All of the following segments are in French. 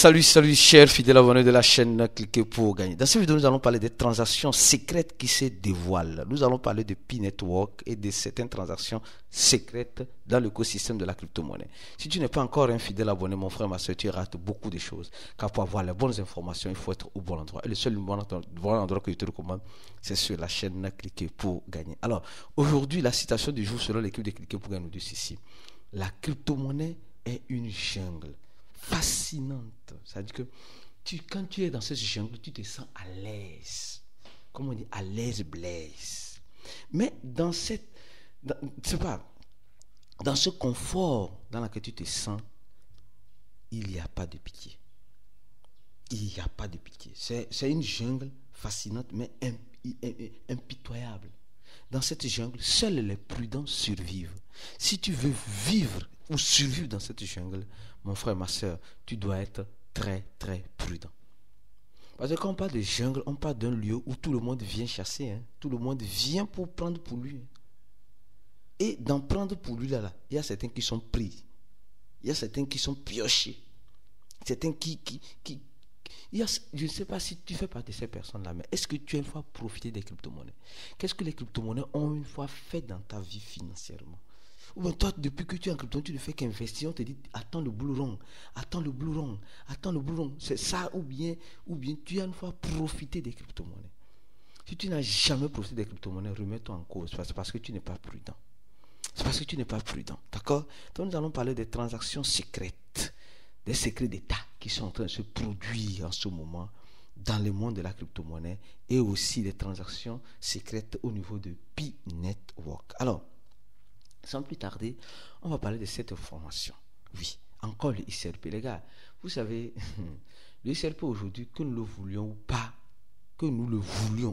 Salut, chers fidèles abonnés de la chaîne Cliquez pour gagner. Dans cette vidéo, nous allons parler des transactions secrètes qui se dévoilent. Nous allons parler de P-Network et de certaines transactions secrètes dans l'écosystème de la crypto-monnaie. Si tu n'es pas encore un fidèle abonné, mon frère, ma soeur, tu rates beaucoup de choses. Car pour avoir les bonnes informations, il faut être au bon endroit. Et le seul bon endroit que je te recommande, c'est sur la chaîne Cliquez pour gagner. Alors, aujourd'hui, la citation du jour selon l'équipe de Cliquez pour gagner nous dit ceci. La crypto-monnaie est une jungle fascinante. C'est-à-dire que quand tu es dans cette jungle, tu te sens à l'aise. Comme on dit, à l'aise blaise. Mais dans ce confort dans lequel tu te sens, il n'y a pas de pitié. Il n'y a pas de pitié. C'est une jungle fascinante, mais impitoyable. Dans cette jungle, seuls les prudents survivent. Si tu veux vivre ou survivre dans cette jungle, mon frère, ma soeur, tu dois être très, très prudent. Parce que quand on parle de jungle, on parle d'un lieu où tout le monde vient chasser. Hein. Tout le monde vient pour prendre pour lui. Et d'en prendre pour lui, là, il y a certains qui sont pris. Il y a certains qui sont piochés. Certains je ne sais pas si tu fais partie de ces personnes-là, mais est-ce que tu as une fois profité des crypto-monnaies? Qu'est-ce que les crypto-monnaies ont une fois fait dans ta vie financièrement? Ou bien toi, depuis que tu es en crypto, tu ne fais qu'investir, on te dit, attends le blue run, attends le blue run, attends le blue run. C'est ça ou bien tu as une fois profité des crypto-monnaies. Si tu n'as jamais profité des crypto-monnaies, remets-toi en cause, c'est parce que tu n'es pas prudent. C'est parce que tu n'es pas prudent, d'accord? Donc nous allons parler des transactions secrètes, des secrets d'État qui sont en train de se produire en ce moment dans le monde de la crypto-monnaie et aussi des transactions secrètes au niveau de P-Network. Alors, sans plus tarder, on va parler de cette information. Oui, encore le XRP. Les gars, vous savez, le XRP aujourd'hui, que nous le voulions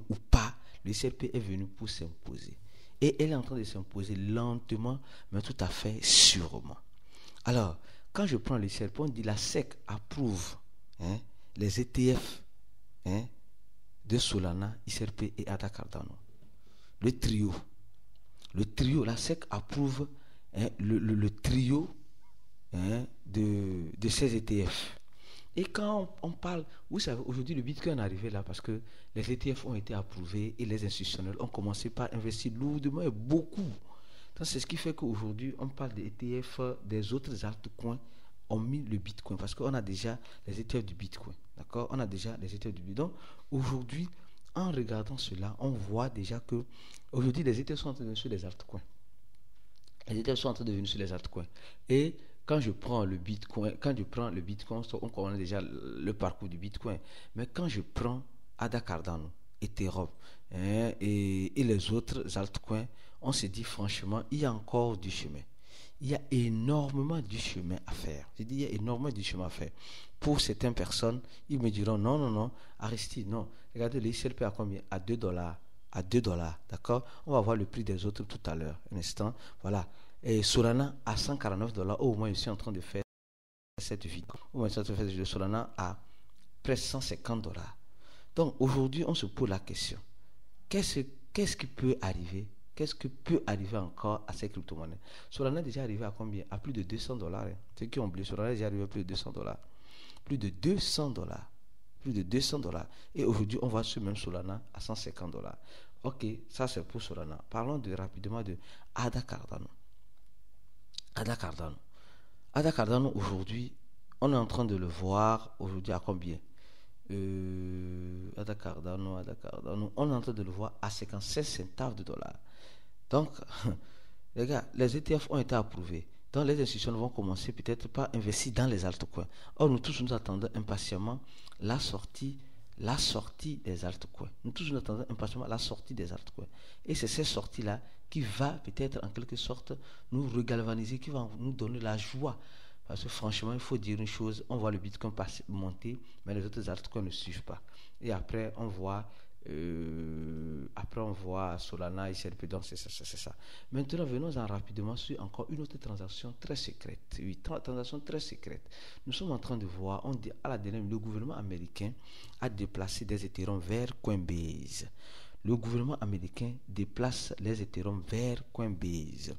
ou pas, le XRP est venu pour s'imposer. Et elle est en train de s'imposer lentement, mais tout à fait sûrement. Alors, quand je prends le XRP, on dit la SEC approuve les ETF de Solana, XRP et ADA Cardano. Le trio, la SEC approuve le trio de ces ETF. Et quand on parle, vous savez, aujourd'hui le Bitcoin est arrivé là parce que les ETF ont été approuvés et les institutionnels ont commencé par investir lourdement et beaucoup. Donc c'est ce qui fait qu'aujourd'hui on parle des ETF des autres altcoins ont mis le Bitcoin parce qu'on a déjà les ETF du Bitcoin. D'accord? On a déjà les ETF du Bitcoin. Donc aujourd'hui, en regardant cela, on voit déjà que aujourd'hui les ETF sont en train de venir sur les altcoins. Les ETF sont en train de venir sur les altcoins. Et quand je prends le Bitcoin, on connaît déjà le parcours du Bitcoin. Mais quand je prends ADA Cardano, Ethereum et les autres altcoins, on se dit franchement, il y a encore du chemin. Il y a énormément de chemin à faire. Je dis, il y a énormément de chemin à faire. Pour certaines personnes, ils me diront, non, Aristide, non. Regardez, le XRP à combien? À $2. À $2, d'accord? On va voir le prix des autres tout à l'heure. Un instant, voilà. Et Solana à $149. Au moins, je suis en train de faire cette vidéo. Au moins, je suis en train de faire de Solana à presque $150. Donc, aujourd'hui, on se pose la question. Qu'est-ce qui peut arriver? Qu'est-ce qui peut arriver encore à ces crypto-monnaies? Solana est déjà arrivé à combien? À plus de $200. Ceux qui ont oublié, Solana est déjà arrivé à plus de $200. Plus de $200. Plus de $200. Et aujourd'hui, on voit ce même Solana à $150. Ok, ça c'est pour Solana. Parlons rapidement de ADA Cardano. ADA Cardano, aujourd'hui, on est en train de le voir aujourd'hui à combien? ADA Cardano, on est en train de le voir à 56 centaves de dollars. Donc, les gars, les ETF ont été approuvés. Donc, les institutions vont commencer peut-être par investir dans les altcoins. Or, nous tous, nous attendons impatiemment la sortie des altcoins. Nous tous, nous attendons impatiemment la sortie des altcoins. Et c'est cette sortie-là qui va peut-être en quelque sorte nous regalvaniser, qui va nous donner la joie. Parce que franchement, il faut dire une chose, on voit le Bitcoin monter, mais les autres altcoins ne suivent pas. Et après, on voit Solana et XRP, donc c'est ça. Maintenant, venons-en rapidement sur encore une autre transaction très secrète. Oui, transaction très secrète. Nous sommes en train de voir, on dit à la dernière, le gouvernement américain a déplacé des Ethereum vers Coinbase. Le gouvernement américain déplace les Ethereum vers Coinbase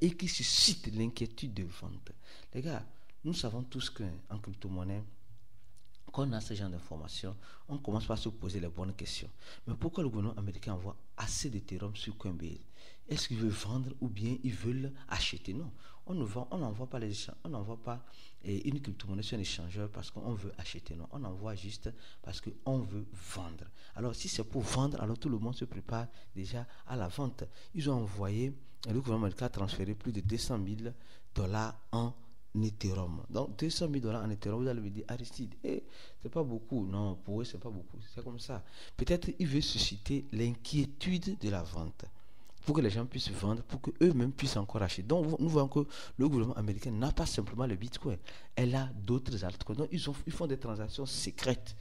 et qui suscite l'inquiétude de vente. Les gars, nous savons tous qu'en crypto-monnaie, Quand on a ce genre d'informations, on commence par se poser les bonnes questions. Mais pourquoi le gouvernement américain envoie assez d'Ethereum sur Coinbase? Est-ce qu'ils veulent vendre ou bien ils veulent acheter? Non. On n'envoie pas une crypto-monnaie sur un échangeur parce qu'on veut acheter. Non. On envoie juste parce qu'on veut vendre. Alors, si c'est pour vendre, alors tout le monde se prépare déjà à la vente. Ils ont envoyé, le gouvernement américain a transféré plus de 200 000 dollars en Ethereum. Donc 200 000 dollars en Ethereum, vous allez me dire, Aristide, c'est pas beaucoup. Non, pour eux, c'est pas beaucoup. C'est comme ça. Peut-être il veut susciter l'inquiétude de la vente pour que les gens puissent vendre, pour qu'eux-mêmes puissent encore acheter. Donc nous voyons que le gouvernement américain n'a pas simplement le Bitcoin, elle a d'autres altcoins. Donc ils font des transactions secrètes.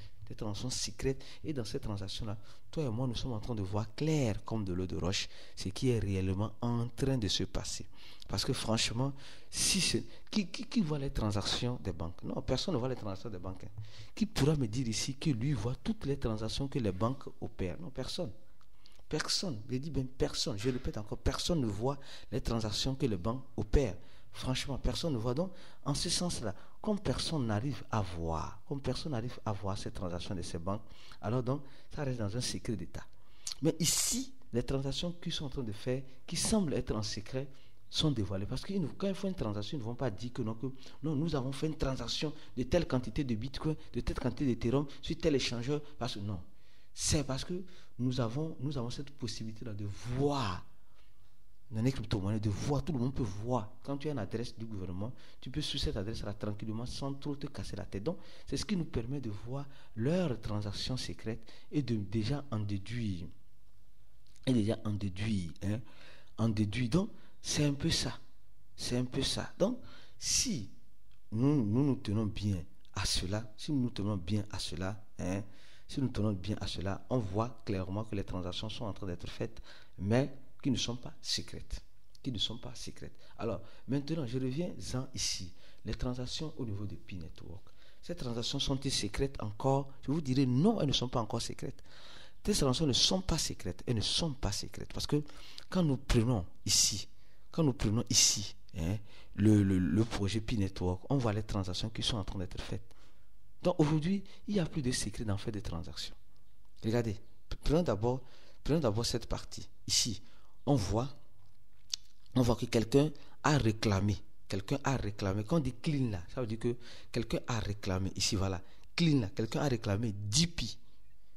Et dans ces transactions-là, toi et moi, nous sommes en train de voir clair comme de l'eau de roche ce qui est réellement en train de se passer. Parce que franchement, qui voit les transactions des banques? Non, personne ne voit les transactions des banques. Qui pourra me dire ici que lui voit toutes les transactions que les banques opèrent? Non, personne. Personne, je dis bien personne, je répète encore, personne ne voit les transactions que les banques opèrent. Franchement, personne ne voit. Donc, en ce sens-là, comme personne n'arrive à voir ces transactions de ces banques, alors donc, ça reste dans un secret d'État. Mais ici, les transactions qu'ils sont en train de faire, qui semblent être en secret, sont dévoilées. Parce que quand ils font une transaction, ils ne vont pas dire que non, nous avons fait une transaction de telle quantité de Bitcoin, de telle quantité d'Ethereum sur tel échangeur. Parce que non. C'est parce que nous avons cette possibilité-là de voir dans les crypto-monnaies, de voir, tout le monde peut voir. Quand tu as une adresse du gouvernement, tu peux sur cette adresse-là tranquillement sans trop te casser la tête. Donc, c'est ce qui nous permet de voir leurs transactions secrètes et de déjà en déduire. Donc, c'est un peu ça. Donc, si nous tenons bien à cela, on voit clairement que les transactions sont en train d'être faites, mais qui ne sont pas secrètes. Alors, maintenant, je reviens ici. Les transactions au niveau de Pi Network. Ces transactions sont-elles secrètes encore? Je vous dirais non, elles ne sont pas encore secrètes. Ces transactions ne sont pas secrètes. Elles ne sont pas secrètes. Parce que quand nous prenons ici, le projet Pi Network, on voit les transactions qui sont en train d'être faites. Donc aujourd'hui, il n'y a plus de secret dans le fait des transactions. Regardez, prenons d'abord cette partie. Ici, on voit que quelqu'un a réclamé. Quand on dit clean là, ça veut dire que quelqu'un a réclamé. Ici, voilà. Clean là, quelqu'un a réclamé 10 pi.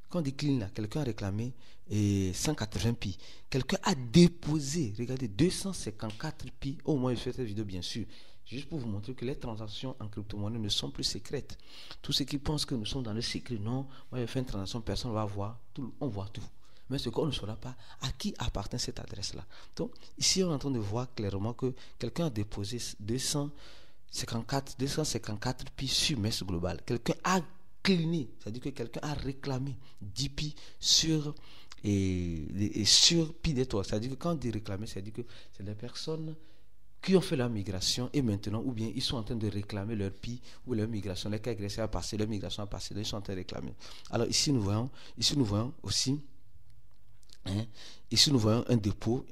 Quand on dit clean là, quelqu'un a réclamé 180 pi. Quelqu'un a déposé, regardez, 254 pi. Au moins, je fais cette vidéo, bien sûr. Juste pour vous montrer que les transactions en crypto-monnaie ne sont plus secrètes. Tous ceux qui pensent que nous sommes dans le secret, non, moi j'ai fait une transaction, personne ne va voir, on voit tout. Mais ce qu'on ne saura pas, à qui appartient cette adresse-là. Donc, ici, on est en train de voir clairement que quelqu'un a déposé 254 pi sur MES Global. Quelqu'un a cleané, c'est-à-dire que quelqu'un a réclamé 10 pi sur Pi Network. C'est-à-dire que quand on dit réclamer, c'est-à-dire que c'est les personnes qui ont fait la migration et maintenant, ou bien ils sont en train de réclamer leur pi ou leur migration, les cas agressés a passé, leur migration a passé, donc ils sont en train de réclamer. Alors ici nous voyons aussi ici nous voyons un dépôt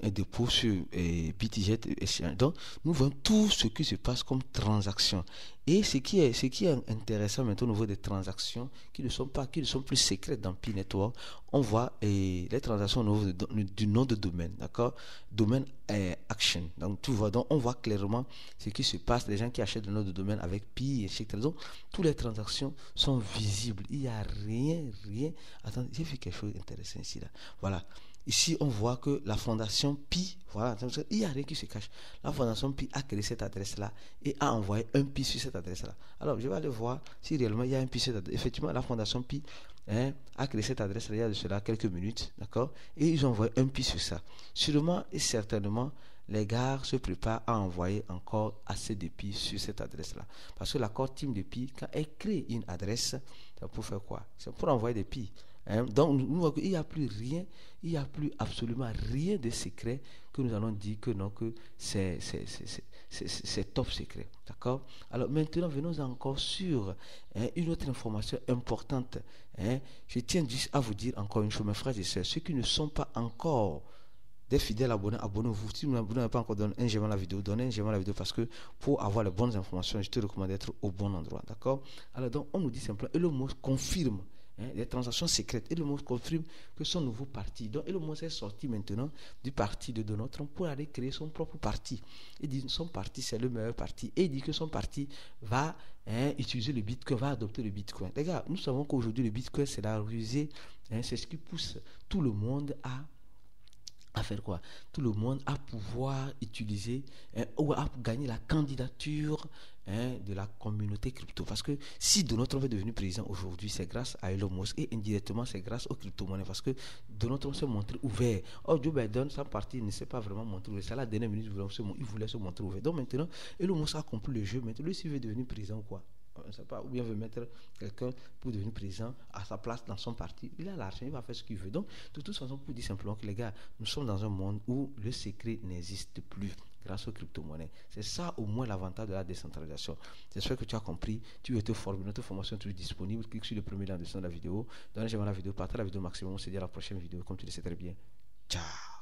sur BitGet Exchange. Donc nous voyons tout ce qui se passe comme transaction. Et ce qui est intéressant maintenant au niveau des transactions qui ne sont plus secrètes dans Pi Network, on voit les transactions au niveau du nom de domaine, d'accord? Domaine action. Donc tu vois, donc on voit clairement ce qui se passe, les gens qui achètent le nom de domaine avec Pi, etc. Donc toutes les transactions sont visibles. Il n'y a rien. Attends, j'ai vu quelque chose d'intéressant ici là. Voilà. Ici, on voit que la fondation Pi, voilà, il n'y a rien qui se cache. La fondation Pi a créé cette adresse-là et a envoyé un Pi sur cette adresse-là. Alors, je vais aller voir si réellement il y a un Pi sur cette adresse. Effectivement, la fondation Pi a créé cette adresse-là il y a de cela quelques minutes, d'accord? Et ils ont envoyé un Pi sur ça. Sûrement et certainement, les gars se préparent à envoyer encore assez de Pi sur cette adresse-là. Parce que l'accord team de Pi, quand elle crée une adresse, c'est pour faire quoi? C'est pour envoyer des Pi. Donc nous voyons qu'il n'y a plus rien, il n'y a plus absolument rien de secret que nous allons dire que non, que c'est top secret, d'accord? Alors maintenant venons encore sur une autre information importante. Je tiens juste à vous dire encore une chose, mes frères et sœurs, ceux qui ne sont pas encore des fidèles abonnés, abonnez-vous. Si vous n'avez pas encore donné un j'aime à la vidéo, donnez un j'aime à la vidéo parce que pour avoir les bonnes informations, je te recommande d'être au bon endroit. D'accord? Alors donc, on nous dit simplement, Elon Musk confirme les transactions secrètes. Elon Musk confirme que son nouveau parti, donc Elon Musk est sorti maintenant du parti de Donald Trump pour aller créer son propre parti. Il dit que son parti c'est le meilleur parti et il dit que son parti va utiliser le Bitcoin, va adopter le Bitcoin. Les gars, nous savons qu'aujourd'hui le Bitcoin c'est la rusée, c'est ce qui pousse tout le monde à faire quoi? Tout le monde à pouvoir utiliser ou à gagner la candidature de la communauté crypto. Parce que si Donald Trump est devenu président aujourd'hui, c'est grâce à Elon Musk et indirectement c'est grâce aux crypto-monnaies. Parce que Donald Trump s'est montré ouvert. Or, Joe Biden, sa partie ne s'est pas vraiment montré ouvert. C'est à la dernière minute, il voulait se montrer ouvert. Donc maintenant, Elon Musk a compris le jeu. Maintenant, lui, s'il veut devenir président ou quoi? On ne sait pas, ou bien veut mettre quelqu'un pour devenir président à sa place dans son parti. Il a l'argent, il va faire ce qu'il veut. Donc, de toute façon, pour dire simplement que les gars, nous sommes dans un monde où le secret n'existe plus grâce aux crypto-monnaies. C'est ça au moins l'avantage de la décentralisation. J'espère que tu as compris. Tu veux te former, notre formation est toujours disponible. Clique sur le premier lien en dessin de la vidéo. Donne j'aime la vidéo, partage la vidéo maximum. On se dit à la prochaine vidéo, comme tu le sais très bien. Ciao.